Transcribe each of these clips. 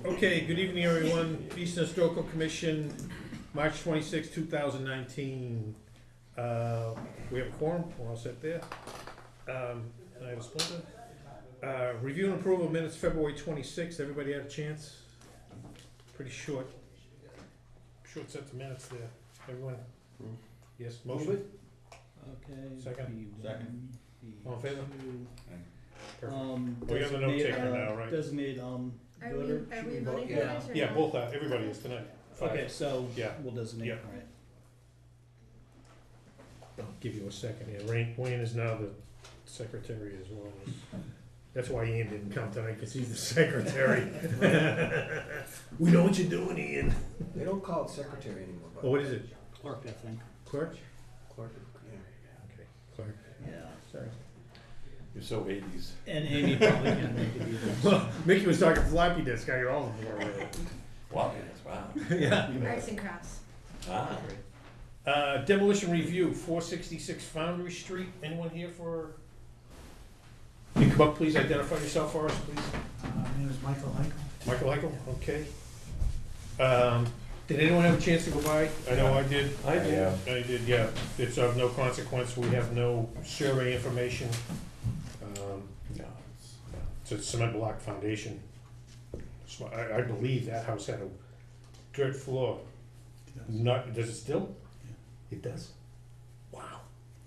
Okay, good evening, everyone. Easton Historical Commission, March 26, 2019. We have a quorum, we're all set there. I have a splinter. Review and approval of minutes, February 26th. Everybody had a chance? Pretty short set of minutes there. Everyone? Yes, motion? Okay. Second. Second. All in favor? Perfect. We have a note taker now, right? Designate Are voter. we Should voting vote? for Yeah. this or Yeah, not? both, everybody is tonight. Five. Okay, so Yeah. we'll designate, Yeah. all right. I'll give you a second here. Wayne is now the secretary as well. That's why Ian didn't come tonight, because he's the secretary. We know what you're doing, Ian. They don't call it secretary anymore. Oh, what is it? Clerk, I think. Clerk? Clerk, yeah. Okay, clerk. Yeah. Sorry. You're so 80s. And Amy probably can make it either. Well, Mickey was talking floppy disk. I got all of them already. Wow, wow. Yeah. Arts and crafts. Ah. Demolition review, 466 Foundry Street. Anyone here for? You come up, please identify yourself for us, please. My name is Michael Heichel. Michael Heichel, okay. Did anyone have a chance to go by? I know I did. I did. I did, yeah. It's of no consequence. We have no survey information. No, It's a cement block foundation. So I believe that house had a dirt floor. Does it still? Yeah. It does? Wow.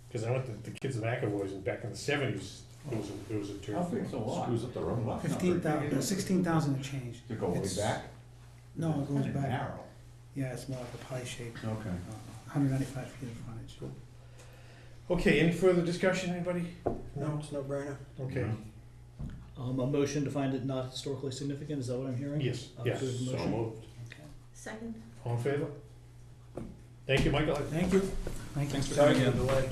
Because I went to the kids of McAvoy's and back in the 70s, it was a dirt How floor. big's a lot? Screws up the room. Wow. 15,000, 16,000 and change. To go way It's- back? No, it goes Kinda back. narrow. Yeah, it's more like a pie shape. Okay. 195 feet of frontage. Cool. Okay, any further discussion, anybody? No, it's no brainer. Okay. No. A motion to find it not historically significant, is that what I'm hearing? Yes, Do yes. we have a So motion? moved. Okay. Second. All in favor? Thank you, Michael. Thank you. Thank you. Sorry for the delay.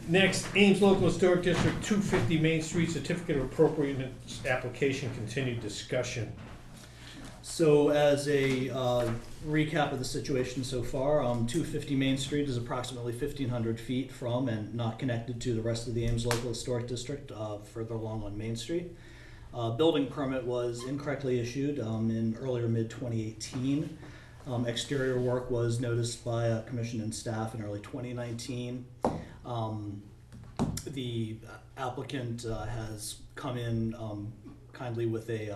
Next, Ames Local Historic District, 250 Main Street, Certificate of Appropriateness Application, continued discussion. So as a recap of the situation so far, 250 Main Street is approximately 1,500 feet from and not connected to the rest of the Ames Local Historic District, further along on Main Street. Building permit was incorrectly issued in earlier mid-2018. Exterior work was noticed by commission and staff in early 2019. The applicant has come in kindly with a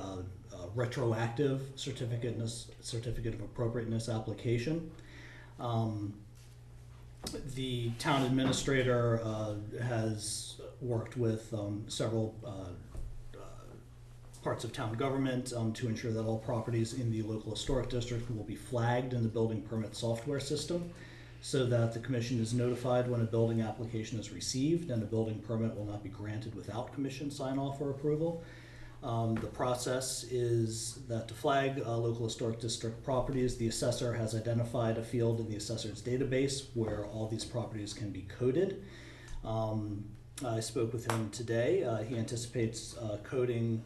retroactive certificate of appropriateness application. The town administrator has worked with several parts of town government to ensure that all properties in the local historic district will be flagged in the building permit software system so that the commission is notified when a building application is received and a building permit will not be granted without commission sign-off or approval. The process is that to flag local historic district properties, the assessor has identified a field in the assessor's database where all these properties can be coded. I spoke with him today. He anticipates coding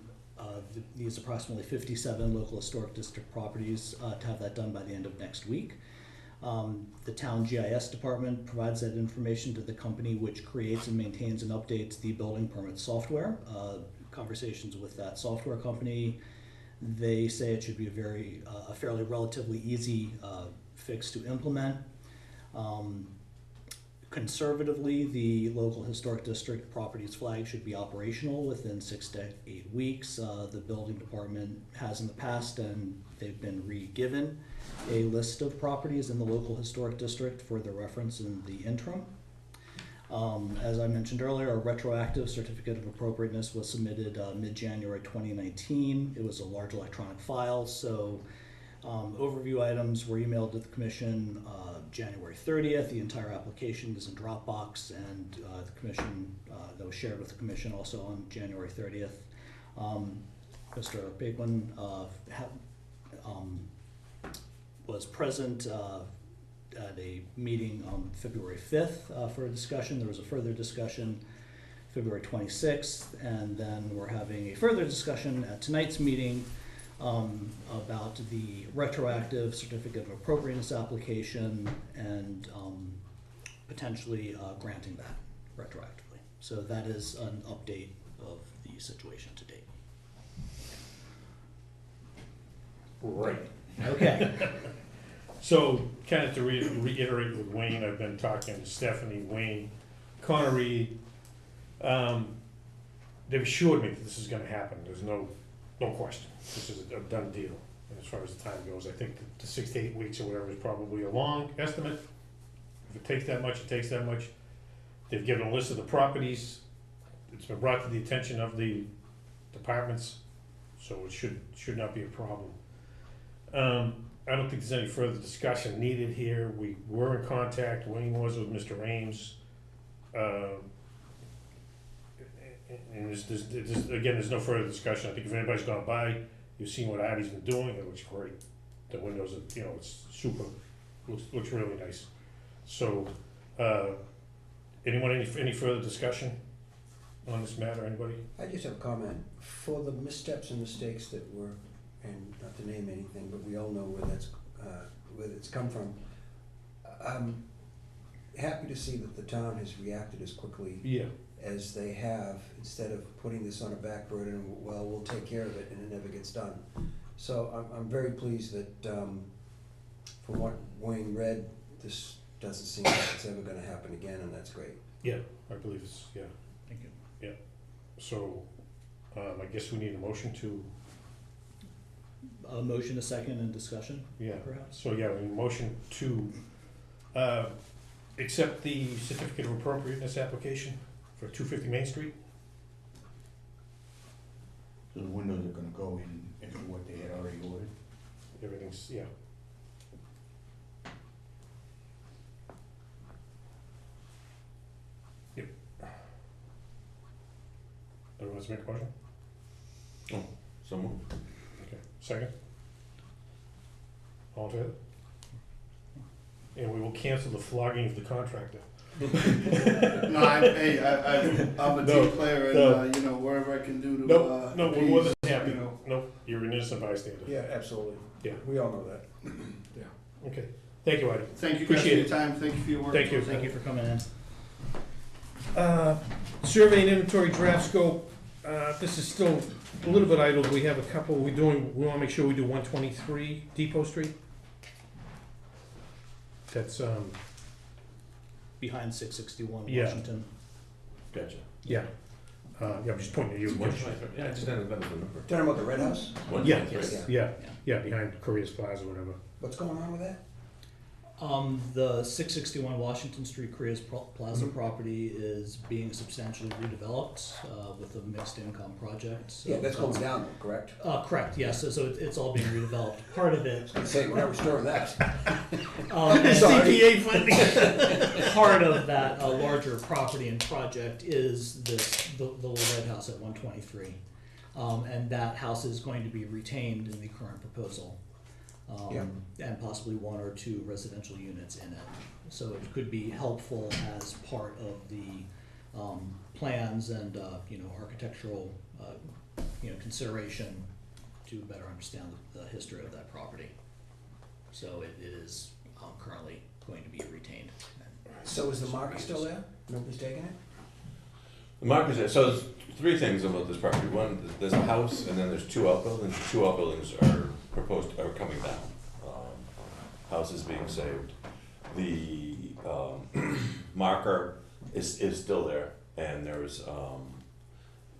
these approximately 57 local historic district properties to have that done by the end of next week. The town GIS department provides that information to the company which creates and maintains and updates the building permit software. Conversations with that software company, they say it should be a fairly relatively easy fix to implement. Conservatively, the local historic district properties flag should be operational within 6 to 8 weeks. The building department has in the past, and they've been re-given a list of properties in the local historic district for their reference in the interim. As I mentioned earlier, a retroactive certificate of appropriateness was submitted mid-January 2019. It was a large electronic file, so overview items were emailed to the commission January 30th. The entire application is in Dropbox, and the commission, that was shared with the commission also on January 30th. Mr. Bakeman was present at a meeting on February 5th for a discussion. There was a further discussion February 26th, and then we're having a further discussion at tonight's meeting about the retroactive certificate of appropriateness application and potentially granting that retroactively. So that is an update of the situation to date. Right. Okay. So, kind of to reiterate with Wayne, I've been talking to Stephanie, Wayne, Connery. They've assured me that this is gonna happen, there's no question. This is a done deal, as far as the time goes. I think that the 6 to 8 weeks or whatever is probably a long estimate. If it takes that much, it takes that much. They've given a list of the properties. It's been brought to the attention of the departments, so it should not be a problem. I don't think there's any further discussion needed here. We were in contact, Wayne was with Mr. Ames. And again, there's no further discussion. I think if anybody's gone by, you've seen what Artie's been doing, it looks great. The windows, it's super, looks really nice. So, anyone, any further discussion on this matter, anybody? I just have a comment. For the missteps and mistakes that were, and not to name anything, but we all know where it's come from. I'm happy to see that the town has reacted as quickly Yeah. as they have, instead of putting this on a back burner and, well, we'll take care of it, and it never gets done. So I'm very pleased that, from what Wayne read, this doesn't seem like it's ever gonna happen again, and that's great. Yeah, I believe it's, yeah. Thank you. So, I guess we need a motion to, A motion, a second, and discussion, yeah. perhaps? So, yeah, we motion to, accept the certificate of appropriateness application for 250 Main Street. So the windows are gonna go in what they had already ordered? Everything's, yeah. Yep. Anyone wants to make a motion? So moved. Okay, second? All in favor? And we will cancel the flogging of the contractor. No, I'm a No, team player, and no. wherever I can do to. No, we're more than happy. you know. No, you're an innocent bystander. Yeah, absolutely. Yeah. We all know that. Okay, thank you, Ida. Thank you guys for Appreciate your it. time. Thank you for your work. Thank you. Thank you for coming in. Survey and inventory draft scope, this is still a little bit idle. We have a couple, we wanna make sure we do 123 Depot Street. That's, Behind 661 Yeah. Washington. Gotcha. yeah. Yeah, I'm just pointing at you. Yeah, I just had a better number. Talking about the red house? Yeah. 123. Yeah, behind Korea's Plaza, whatever. What's going on with that? The 661 Washington Street Korea's Plaza property is being substantially redeveloped with a mixed income project. So Yeah, that's going down, though, correct? Correct, yes, so it's all being redeveloped. Part of it, I say, we're not restoring that. and Sorry. CPA funding. part of that larger property and project is the little red house at 123. And that house is going to be retained in the current proposal. Yeah. And possibly 1 or 2 residential units in it. So it could be helpful as part of the plans and, architectural, consideration to better understand the history of that property. So it is currently going to be retained. So is the marker still there? Nobody's taking it? The markers there, so there's 3 things about this property. One, there's a house, and then there's 2 outbuildings. The 2 outbuildings are coming down. House is being saved. The marker is still there, and there's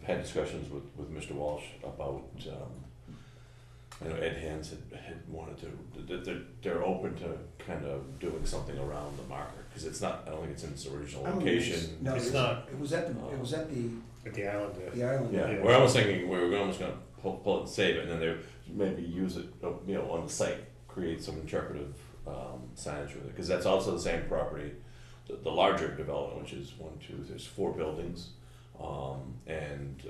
had discussions with Mr. Walsh about Ed Hands had wanted to, they're open to kind of doing something around the marker, because it's not, I don't think it's in its original location. No, It's not. It was at the At the island there. the island. Yeah, Yeah. we're almost thinking we're almost gonna pull it and save it, and then they maybe use it, on the site, create some interpretive signage with it, because that's also the same property, the larger development, which is 1, 2, there's 4 buildings, and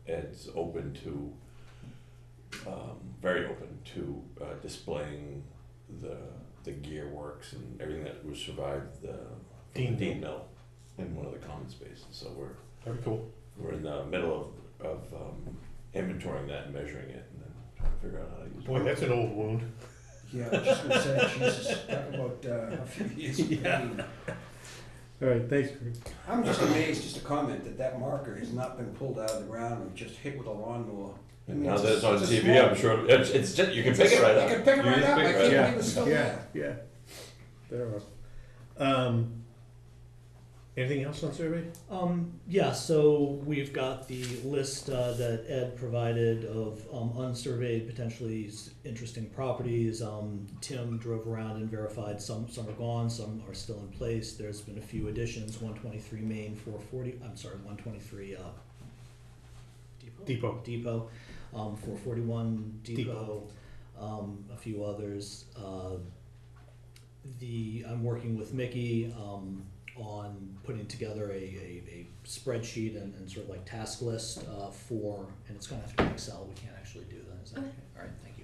Ed's open to, very open to displaying the gear works and everything that would survive the Dean Mill in one of the common spaces. So Very cool. we're in the middle of inventorying that and measuring it, and then trying to figure out how to use it. Boy, that's an old wound. Yeah, I was just gonna say, Jesus, talk about a few years of pain. All right, thanks, Greg. I'm just amazed, just a comment, that marker has not been pulled out of the ground and just hit with a lawnmower I And mean, now it's that it's on a TV, small- I'm sure, it's just, you can pick it right up. You can pick it You right just up, I pick it can't right up. believe it's still Yeah, there. yeah. There are. Anything else on survey? Yeah, so we've got the list that Ed provided of unsurveyed, potentially interesting properties. Tim drove around and verified some are gone, some are still in place. There's been a few additions, 123 Main, 123 Depot, 441 Depot, a few others. I'm working with Mickey on putting together a spreadsheet and sort of like task list and it's gonna have to be Excel, we can't actually do that, is that okay? All right, thank you.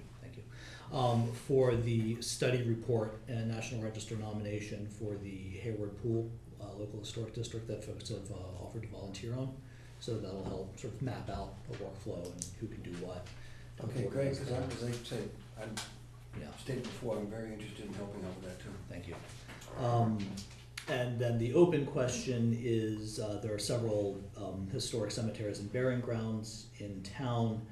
For the study report and National Register nomination for the Hayward Pool, local historic district that folks have offered to volunteer on. So that'll help sort of map out a workflow and who can do what. Okay, great, because as I said, Yeah. stated before, I'm very interested in helping out with that too. Thank you. And then the open question is, there are several historic cemeteries and burying grounds in town.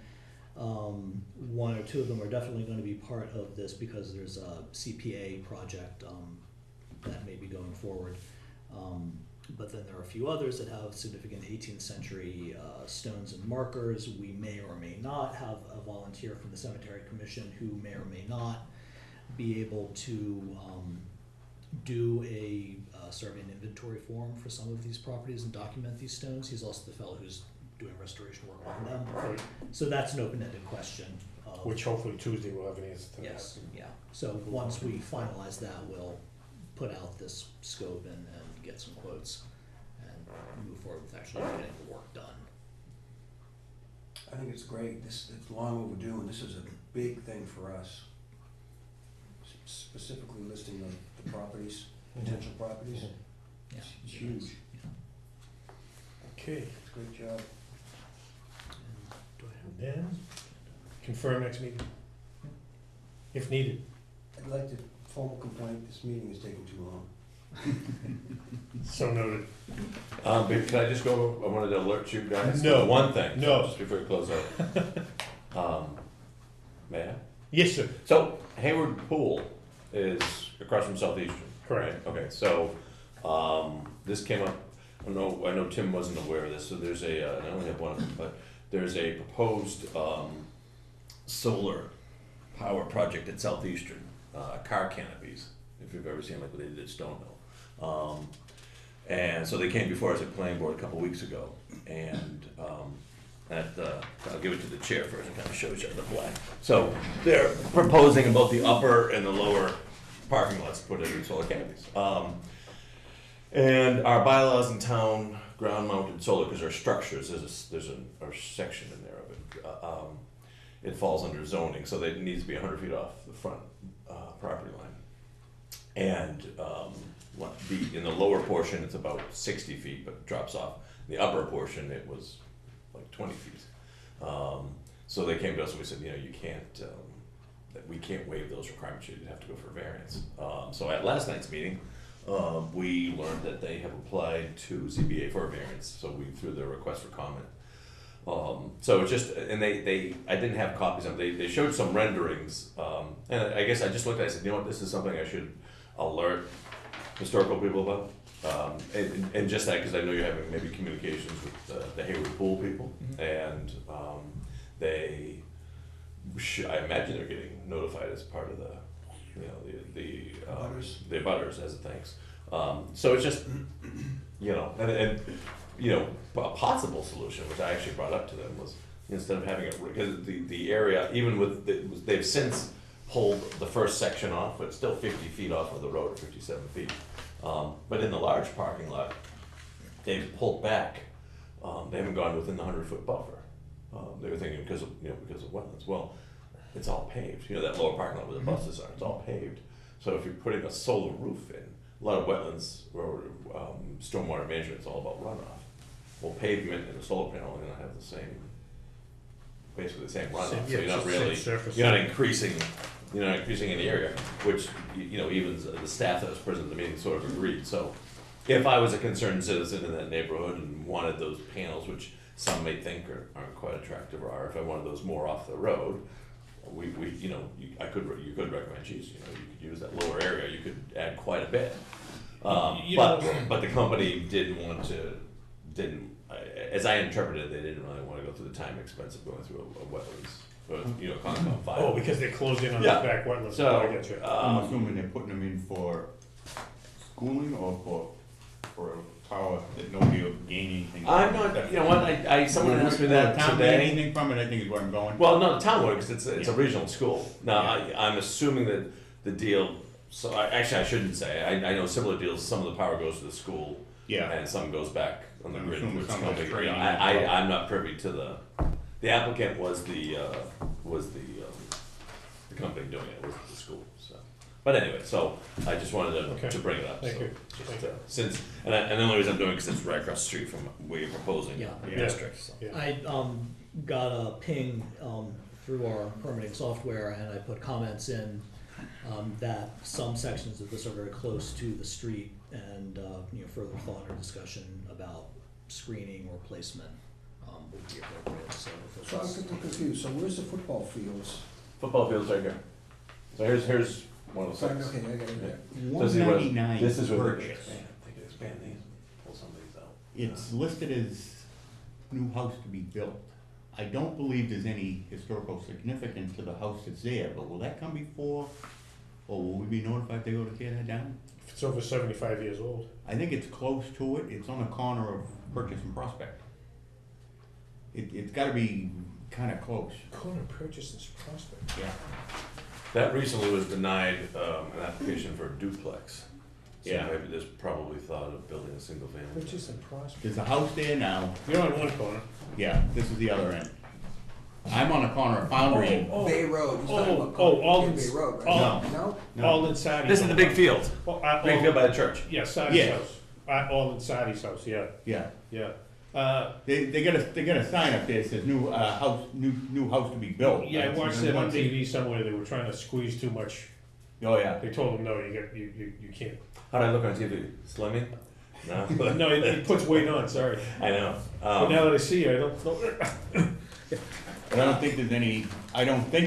One or two of them are definitely going to be part of this because there's a CPA project that may be going forward. But then there are a few others that have significant 18th century stones and markers. We may or may not have a volunteer from the Cemetery Commission who may or may not be able to do a survey and inventory form for some of these properties and document these stones. He's also the fellow who's doing restoration work on them. Right. So that's an open-ended question. Which hopefully Tuesday we'll have an answer to that. Yes, yeah. So once we finalize that, we'll put out this scope and get some quotes and move forward with actually getting the work done. I think it's great, it's long overdue, and this is a big thing for us. Specifically listing the properties, potential properties, Yeah. it's huge, Okay, it's a great job. And do I have? and then confirm next meeting, if needed. I'd like to formal complaint, this meeting is taking too long. So noted. But can I just go, I wanted to alert you guys No. to one thing. No. Just before we close out. May I? Yes, sir. So Hayward Pool is across from Southeastern. Correct. Right? Okay, so, this came up, I know Tim wasn't aware of this, so there's and I only have one of them, but there's a proposed, solar power project at Southeastern, car canopies, if you've ever seen like what they did at Stonehill. And so they came before us at planning board a couple weeks ago, and, I'll give it to the chair first, it kind of shows you the black. So they're proposing about the upper and the lower parking lots to put in solar canopies. And our bylaws in town, ground mounted solar, because there are structures, there's a section in there of it. It falls under zoning, so it needs to be 100 feet off the front property line. And in the lower portion, it's about 60 feet, but it drops off. In the upper portion, it was like 20 feet. So they came to us and we said, you can't, that we can't waive those requirements, you'd have to go for variance. So at last night's meeting, we learned that they have applied to ZBA for a variance, so we threw their request for comment. So it's just, and I didn't have copies of them, they showed some renderings, and I guess I just looked at it, I said, you know what, this is something I should alert historical people about. And just that, because I know you're having maybe communications with the Hayward Pool people, and I imagine they're getting notified as part of the butters as a thanks. So it's just, and a possible solution, which I actually brought up to them, was instead of having it, because the area, even with, they've since pulled the first section off, but it's still 50 feet off of the road, or 57 feet. But in the large parking lot, they've pulled back. They haven't gone within the 100-foot buffer. They were thinking because of wetlands. Well, it's all paved. That lower parking lot where the buses are, it's all paved. So if you're putting a solar roof in, a lot of wetlands or stormwater management, it's all about runoff. Well, pavement and a solar panel are going to have the same, basically the same runoff. So you're not really, you're not increasing any area, which, even the staff that was present at the meeting sort of agreed. So if I was a concerned citizen in that neighborhood and wanted those panels, which some may think aren't quite attractive, or are. If I wanted those more off the road, we you know, you could recommend, geez, you know, you could use that lower area, you could add quite a bit. You But know- the company as I interpreted it, they didn't really wanna go through the time and expense of going through a wetlands, or, you know, Concom file. Oh, because they're closed in on the Yeah. back wetlands. So, I get you. I'm assuming they're putting them in for schooling or for power that nobody will gain anything. I'm not, you know what, someone asked me that Will the town gain today. anything from it, I think is where I'm going. Well, no, the town would, because it's a regional school. Now, Yeah. I'm assuming that the deal, so actually I shouldn't say, I know similar deals, some of the power goes to the school. Yeah. And some goes back on the I'm grid. assuming Which some of company, it's you know, training as well. I'm not privy to the applicant was the company doing it, was the school, so. But anyway, so I just wanted Okay. to bring it up. Thank so you. just, Thank you. Since, and the only reason I'm doing it is it's right across the street from where you're proposing Yeah. your Yeah. district, so. Yeah. I got a ping through our permitting software, and I put comments in that some sections of this are very close to the street, and you know, further thought or discussion about screening or placement would be appropriate. So if So I'm it's, confused, so where's the football fields? Football field's right here. So here's one of the Okay, sites. I got it. This is where- 199 This is where they purchase. expand, they could expand these, pull some of these out. It's listed as new house to be built. I don't believe there's any historical significance to the house that's there, but will that come before, or will we be notified they go to tear that down? If it's over 75 years old. I think it's close to it, it's on the corner of Purchase and Prospect. It's gotta be kinda close, Corner purchase and prospect. yeah. That recently was denied, an application for a duplex. So Yeah. maybe there's probably thought of building a single family. Purchase and prospect. There's a house there now, You're on one corner. yeah, this is the other end. I'm on the corner of Foundry and, Oh, Bay Road, he's talking about. Alden's- Bay Road, Al- right? No? no, Alden Sadi's. This is the big field, big field by the church. Yeah, Sadi's Yeah. house. Alden Sadi's house, yeah, yeah. yeah. They got a sign up there that says new, house, new house to be built. Yeah, I That's- watched and it on once it- TV somewhere, they were trying to squeeze too much. Oh, yeah. They told them, no, you can't. How'd I look on TV? Slimming? No? No, it puts weight on, sorry. I know. But now that I see you, I don't, But I don't think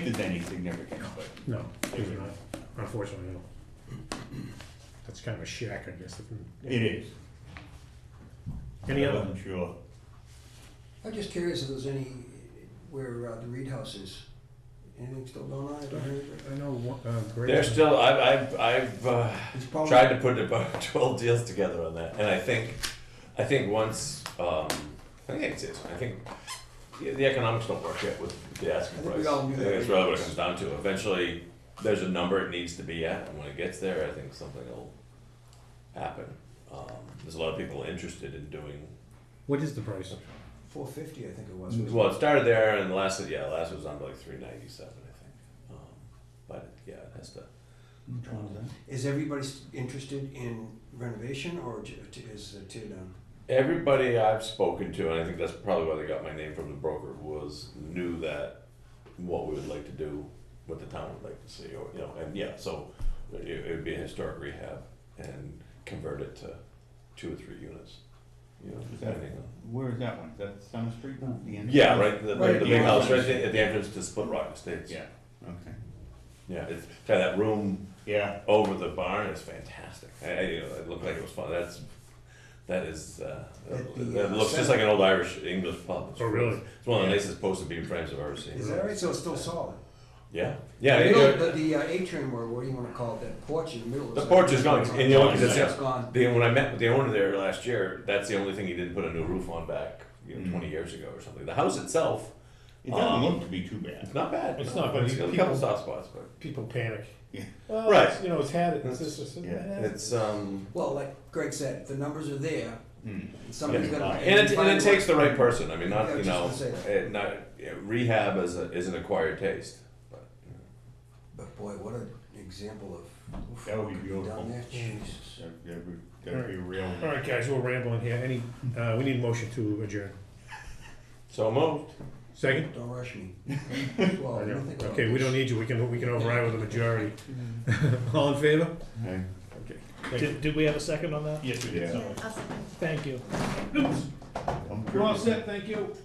there's any significance, but. no, maybe not, unfortunately, no. That's kind of a shack, I guess. It is. Any I other? wasn't sure. I'm just curious if there's any, where the Reed House is. Anything still going on? I don't hear it. I know, They're still, I've It's probably- tried to put about 12 deals together on that, and I think once, I think the economics don't work yet with the asking I think price. we all knew I think that. that's really what it comes down to. Eventually, there's a number it needs to be at, and when it gets there, I think something will happen. There's a lot of people interested in doing. What is the price? 450, I think it was. Well, it started there, and last was on like 397, I think. But yeah, it has to. Which one is that? Is everybody interested in renovation or is it tear down? Everybody I've spoken to, and I think that's probably why they got my name from the broker, knew that what we would like to do, what the town would like to see, or, you know, and yeah, so it would be a historic rehab and convert it to 2 or 3 units, you know, Is that, depending on. where is that one? Is that Center Street? The end? Yeah, right, the Right, big yeah. house right there at the entrance to Split Rock Estates. Yeah, okay. Yeah, it's got that room Yeah, over the barn, it's fantastic. You know, it looked like it was fun, that is, it looks just like an old Irish English pub. It's Oh, really? It's one of the Yeah. nicest posted beam frames I've ever seen. Is that right? So it's still solid? Yeah, yeah. You it- know, the atrium, or what do you wanna call it, that porch in the middle? The porch is gone, and you look at this, It's gone. when I met with the owner there last year, that's the only thing he didn't put a new roof on back, you know, Mm. 20 years ago or something. The house itself, it doesn't look to be too bad. it's not bad. It's not, but It's got a people- couple soft spots, but People panic. Yeah. Well, Right. it's, you know, it's had it, it's just, Yeah. it's, Well, like Greg said, if the numbers are there, Mm. somebody's yeah. gonna. and it takes the right person. I mean, Yeah, I not, was you just know, gonna say not, rehab is an acquired taste, but. But boy, what an example of. oof, That would be what could beautiful. Down there, Jesus. That'd be real. all right, guys, we're rambling here. We need a motion to adjourn. So moved. Second? Don't rush me. Well, I let know. me think about Okay, we this. don't need you, we can override with a majority. All in favor? Okay. Okay. Thank you. did we have a second on that? Yes, we Yeah. did. Thank you. I'm You're all sure- set, thank you.